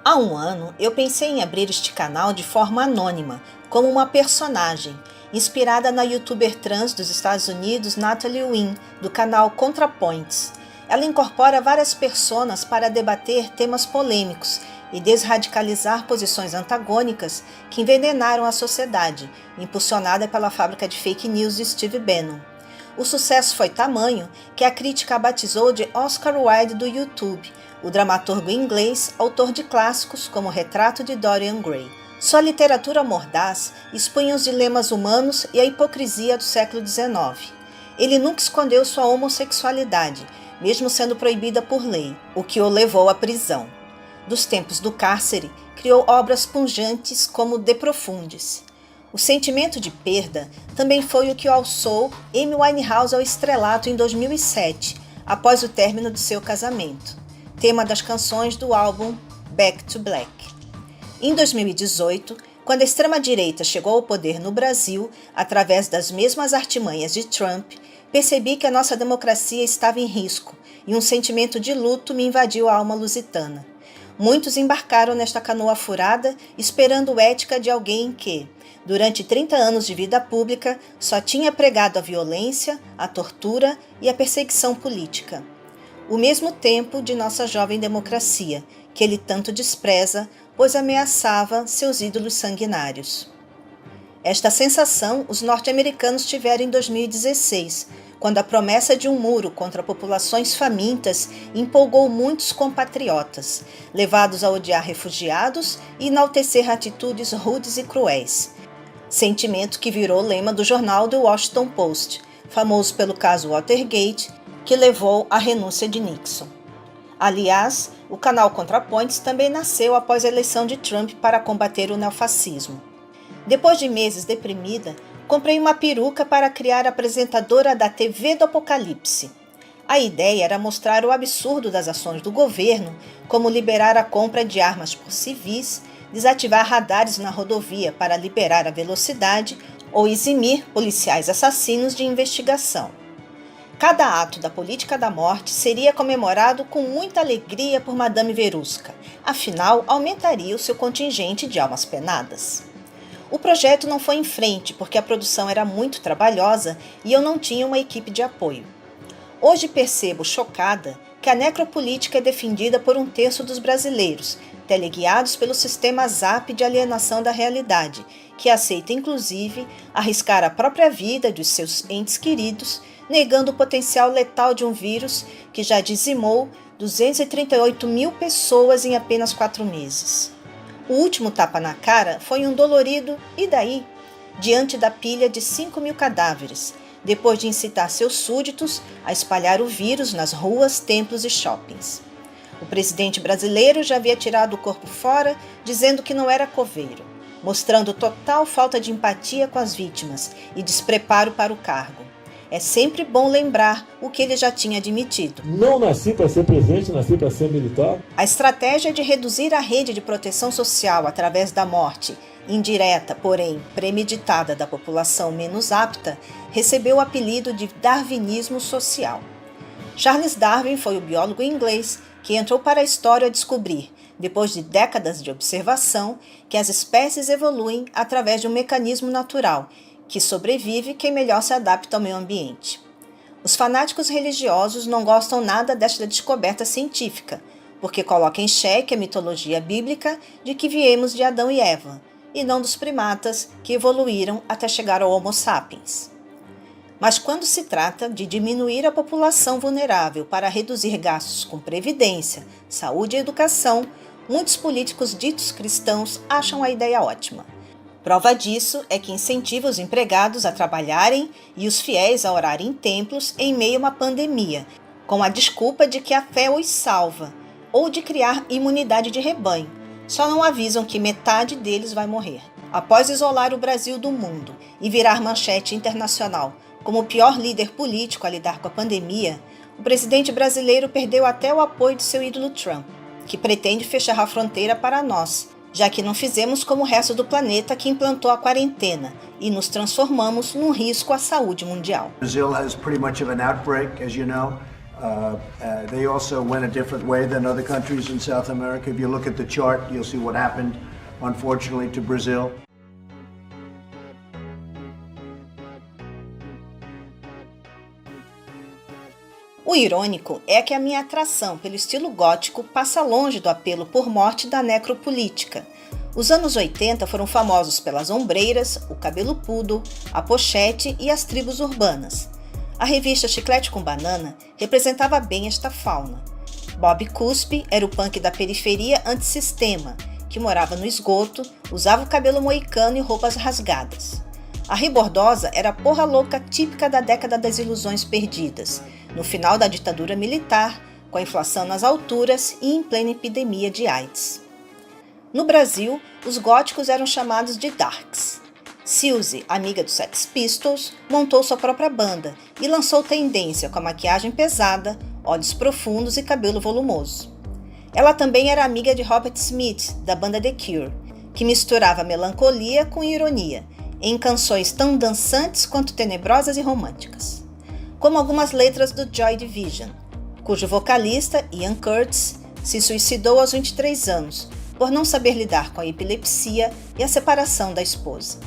Há um ano, eu pensei em abrir este canal de forma anônima, como uma personagem, inspirada na youtuber trans dos Estados Unidos Natalie Wynn, do canal ContraPoints. Ela incorpora várias personas para debater temas polêmicos e desradicalizar posições antagônicas que envenenaram a sociedade, impulsionada pela fábrica de fake news de Steve Bannon. O sucesso foi tamanho que a crítica a batizou de Oscar Wilde do YouTube, o dramaturgo inglês, autor de clássicos como O Retrato de Dorian Gray. Sua literatura mordaz expunha os dilemas humanos e a hipocrisia do século XIX. Ele nunca escondeu sua homossexualidade, mesmo sendo proibida por lei, o que o levou à prisão. Dos tempos do cárcere, criou obras punjantes como De Profundis. O sentimento de perda também foi o que alçou Amy Winehouse ao estrelato em 2007, após o término de seu casamento, tema das canções do álbum Back to Black. Em 2018, quando a extrema-direita chegou ao poder no Brasil, através das mesmas artimanhas de Trump, percebi que a nossa democracia estava em risco e um sentimento de luto me invadiu a alma lusitana. Muitos embarcaram nesta canoa furada, esperando ética de alguém que, durante 30 anos de vida pública, só tinha pregado a violência, a tortura e a perseguição política. O mesmo tempo de nossa jovem democracia, que ele tanto despreza, pois ameaçava seus ídolos sanguinários. Esta sensação os norte-americanos tiveram em 2016, quando a promessa de um muro contra populações famintas empolgou muitos compatriotas, levados a odiar refugiados e enaltecer atitudes rudes e cruéis. Sentimento que virou lema do jornal The Washington Post, famoso pelo caso Watergate, que levou à renúncia de Nixon. Aliás, o canal ContraPoints também nasceu após a eleição de Trump para combater o neofascismo. Depois de meses deprimida, comprei uma peruca para criar a apresentadora da TV do Apocalipse. A ideia era mostrar o absurdo das ações do governo, como liberar a compra de armas por civis, desativar radares na rodovia para liberar a velocidade ou eximir policiais assassinos de investigação. Cada ato da política da morte seria comemorado com muita alegria por Madame Verusca, afinal aumentaria o seu contingente de almas penadas. O projeto não foi em frente porque a produção era muito trabalhosa e eu não tinha uma equipe de apoio. Hoje percebo, chocada, que a necropolítica é defendida por 1/3 dos brasileiros, teleguiados pelo sistema ZAP de alienação da realidade, que aceita inclusive arriscar a própria vida de seus entes queridos, negando o potencial letal de um vírus que já dizimou 238 mil pessoas em apenas 4 meses. O último tapa na cara foi um dolorido "e daí?", diante da pilha de 5 mil cadáveres, depois de incitar seus súditos a espalhar o vírus nas ruas, templos e shoppings. O presidente brasileiro já havia tirado o corpo fora, dizendo que não era coveiro, mostrando total falta de empatia com as vítimas e despreparo para o cargo. É sempre bom lembrar o que ele já tinha admitido. Não nasci para ser presidente, nasci para ser militar. A estratégia de reduzir a rede de proteção social através da morte, indireta, porém premeditada da população menos apta, recebeu o apelido de darwinismo social. Charles Darwin foi o biólogo inglês que entrou para a história a descobrir, depois de décadas de observação, que as espécies evoluem através de um mecanismo natural, que sobrevive quem melhor se adapta ao meio ambiente. Os fanáticos religiosos não gostam nada desta descoberta científica, porque coloca em xeque a mitologia bíblica de que viemos de Adão e Eva, e não dos primatas que evoluíram até chegar ao Homo sapiens. Mas quando se trata de diminuir a população vulnerável para reduzir gastos com previdência, saúde e educação, muitos políticos ditos cristãos acham a ideia ótima. Prova disso é que incentiva os empregados a trabalharem e os fiéis a orar em templos em meio a uma pandemia, com a desculpa de que a fé os salva, ou de criar imunidade de rebanho. Só não avisam que metade deles vai morrer. Após isolar o Brasil do mundo e virar manchete internacional como o pior líder político a lidar com a pandemia, o presidente brasileiro perdeu até o apoio de seu ídolo Trump, que pretende fechar a fronteira para nós, já que não fizemos como o resto do planeta que implantou a quarentena e nos transformamos num risco à saúde mundial. Brazil has pretty much of an outbreak, as you know. They also went a different way than other countries in South America. If you look at the chart, you'll see what happened, unfortunately, to Brazil. O irônico é que a minha atração pelo estilo gótico passa longe do apelo por morte da necropolítica. Os anos 80 foram famosos pelas ombreiras, o cabelo poodle, a pochete e as tribos urbanas. A revista Chiclete com Banana representava bem esta fauna. Bob Cuspe era o punk da periferia antissistema, que morava no esgoto, usava o cabelo moicano e roupas rasgadas. A Ribordosa era a porra louca típica da década das ilusões perdidas, no final da ditadura militar, com a inflação nas alturas e em plena epidemia de AIDS. No Brasil, os góticos eram chamados de darks. Suzy, amiga dos Sex Pistols, montou sua própria banda e lançou tendência com a maquiagem pesada, olhos profundos e cabelo volumoso. Ela também era amiga de Robert Smith, da banda The Cure, que misturava melancolia com ironia, em canções tão dançantes quanto tenebrosas e românticas. Como algumas letras do Joy Division, cujo vocalista, Ian Curtis, se suicidou aos 23 anos, por não saber lidar com a epilepsia e a separação da esposa.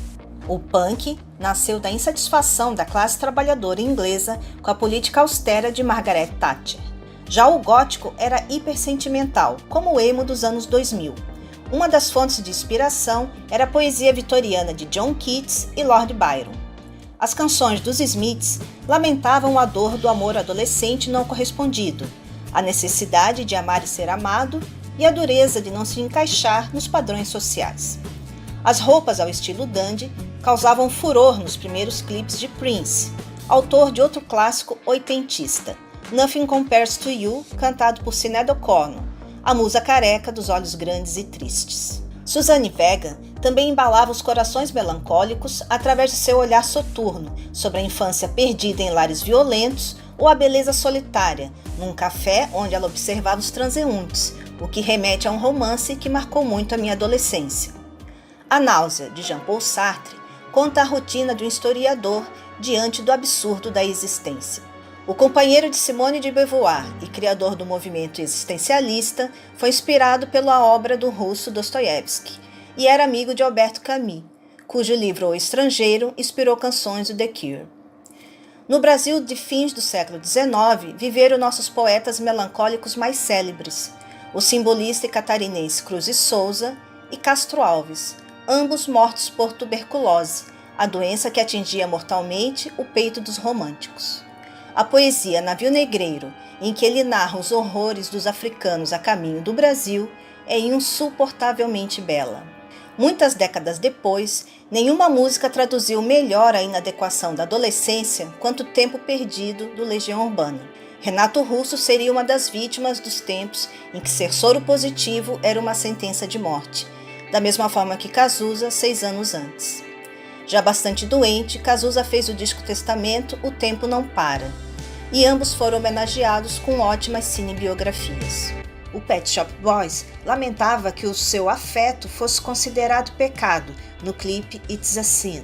O punk nasceu da insatisfação da classe trabalhadora inglesa com a política austera de Margaret Thatcher. Já o gótico era hipersentimental, como o emo dos anos 2000. Uma das fontes de inspiração era a poesia vitoriana de John Keats e Lord Byron. As canções dos Smiths lamentavam a dor do amor adolescente não correspondido, a necessidade de amar e ser amado e a dureza de não se encaixar nos padrões sociais. As roupas ao estilo dandy causavam furor nos primeiros clipes de Prince, autor de outro clássico oitentista, Nothing Compares to You, cantado por Sinéad O'Connor, a musa careca dos olhos grandes e tristes. Suzanne Vega também embalava os corações melancólicos através de seu olhar soturno sobre a infância perdida em lares violentos ou a beleza solitária, num café onde ela observava os transeuntes, o que remete a um romance que marcou muito a minha adolescência. A Náusea, de Jean-Paul Sartre, conta a rotina de um historiador diante do absurdo da existência. O companheiro de Simone de Beauvoir e criador do movimento existencialista foi inspirado pela obra do russo Dostoiévski e era amigo de Alberto Camus, cujo livro O Estrangeiro inspirou canções do The Cure. No Brasil de fins do século XIX, viveram nossos poetas melancólicos mais célebres, o simbolista e catarinense Cruz e Souza e Castro Alves, ambos mortos por tuberculose, a doença que atingia mortalmente o peito dos românticos. A poesia Navio Negreiro, em que ele narra os horrores dos africanos a caminho do Brasil, é insuportavelmente bela. Muitas décadas depois, nenhuma música traduziu melhor a inadequação da adolescência quanto o Tempo Perdido, do Legião Urbana. Renato Russo seria uma das vítimas dos tempos em que ser soro positivo era uma sentença de morte, da mesma forma que Cazuza 6 anos antes. Já bastante doente, Cazuza fez o disco Testamento O Tempo Não Para, e ambos foram homenageados com ótimas cinebiografias. O Pet Shop Boys lamentava que o seu afeto fosse considerado pecado no clipe It's a Sin.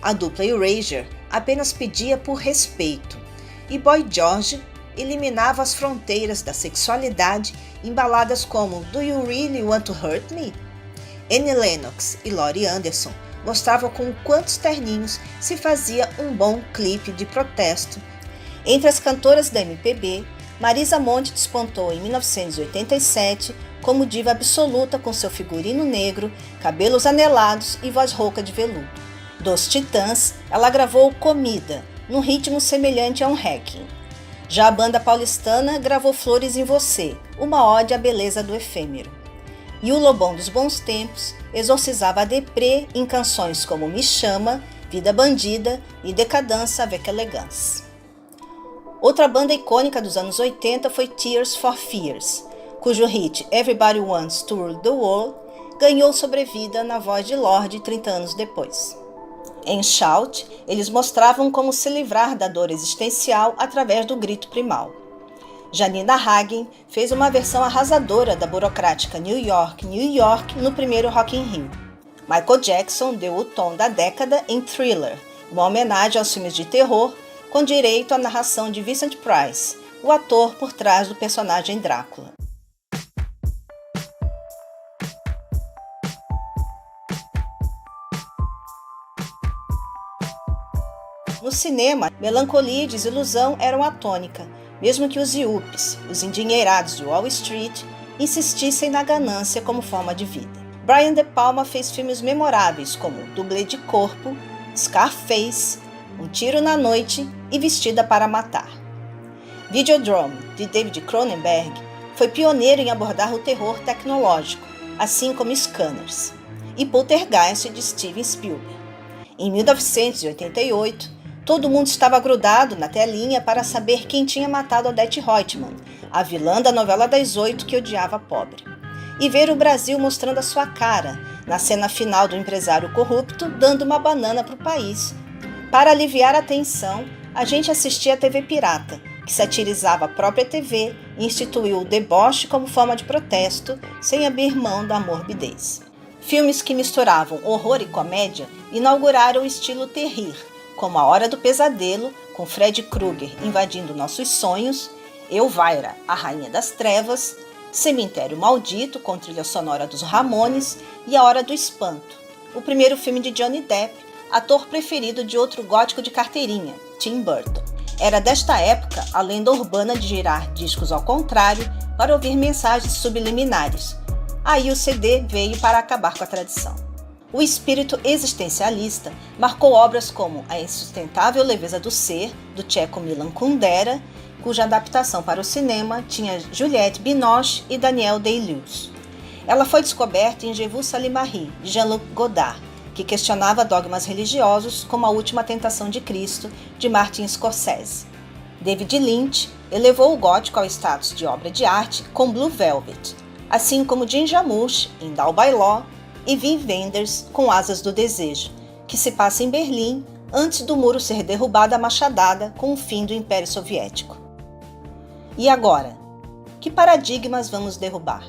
A dupla Erasure apenas pedia por respeito, e Boy George eliminava as fronteiras da sexualidade em baladas como Do You Really Want to Hurt Me? Annie Lennox e Laurie Anderson mostravam com quantos terninhos se fazia um bom clipe de protesto. Entre as cantoras da MPB, Marisa Monte despontou em 1987 como diva absoluta com seu figurino negro, cabelos anelados e voz rouca de veludo. Dos Titãs, ela gravou Comida, num ritmo semelhante a um hacking. Já a banda paulistana gravou Flores em Você, uma ode à beleza do efêmero. E o Lobão dos Bons Tempos exorcizava a deprê em canções como Me Chama, Vida Bandida e Decadence avec Elegance. Outra banda icônica dos anos 80 foi Tears for Fears, cujo hit Everybody Wants to Rule the World ganhou sobrevida na voz de Lorde 30 anos depois. Em Shout, eles mostravam como se livrar da dor existencial através do grito primal. Janina Hagen fez uma versão arrasadora da burocrática New York, New York no primeiro Rock in Rio. Michael Jackson deu o tom da década em Thriller, uma homenagem aos filmes de terror com direito à narração de Vincent Price, o ator por trás do personagem Drácula. No cinema, melancolia e desilusão eram a tônica, mesmo que os yuppies, os endinheirados de Wall Street, insistissem na ganância como forma de vida. Brian De Palma fez filmes memoráveis como Dublê de Corpo, Scarface, Um Tiro na Noite e Vestida para Matar. Videodrome, de David Cronenberg, foi pioneiro em abordar o terror tecnológico, assim como Scanners, e Poltergeist, de Steven Spielberg. Em 1988, todo mundo estava grudado na telinha para saber quem tinha matado Odette Roitman, a vilã da novela das 8 que odiava a pobre. E ver o Brasil mostrando a sua cara, na cena final do empresário corrupto dando uma banana para o país. Para aliviar a tensão, a gente assistia a TV Pirata, que satirizava a própria TV e instituiu o deboche como forma de protesto, sem abrir mão da morbidez. Filmes que misturavam horror e comédia inauguraram o estilo terrir, como A Hora do Pesadelo, com Freddy Krueger invadindo nossos sonhos, Elvira, a Rainha das Trevas, Cemitério Maldito, com trilha sonora dos Ramones, e A Hora do Espanto, o primeiro filme de Johnny Depp, ator preferido de outro gótico de carteirinha, Tim Burton. Era desta época a lenda urbana de girar discos ao contrário para ouvir mensagens subliminares. Aí o CD veio para acabar com a tradição. O espírito existencialista marcou obras como A Insustentável Leveza do Ser, do tcheco Milan Kundera, cuja adaptação para o cinema tinha Juliette Binoche e Daniel Day-Lewis. Ela foi descoberta em Je vous salue Marie, de Jean-Luc Godard, que questionava dogmas religiosos como A Última Tentação de Cristo, de Martin Scorsese. David Lynch elevou o gótico ao status de obra de arte com Blue Velvet, assim como Jim Jarmusch, em Down by Law, e Wim Wenders, com Asas do Desejo, que se passa em Berlim antes do muro ser derrubado à machadada com o fim do Império Soviético. E agora? Que paradigmas vamos derrubar?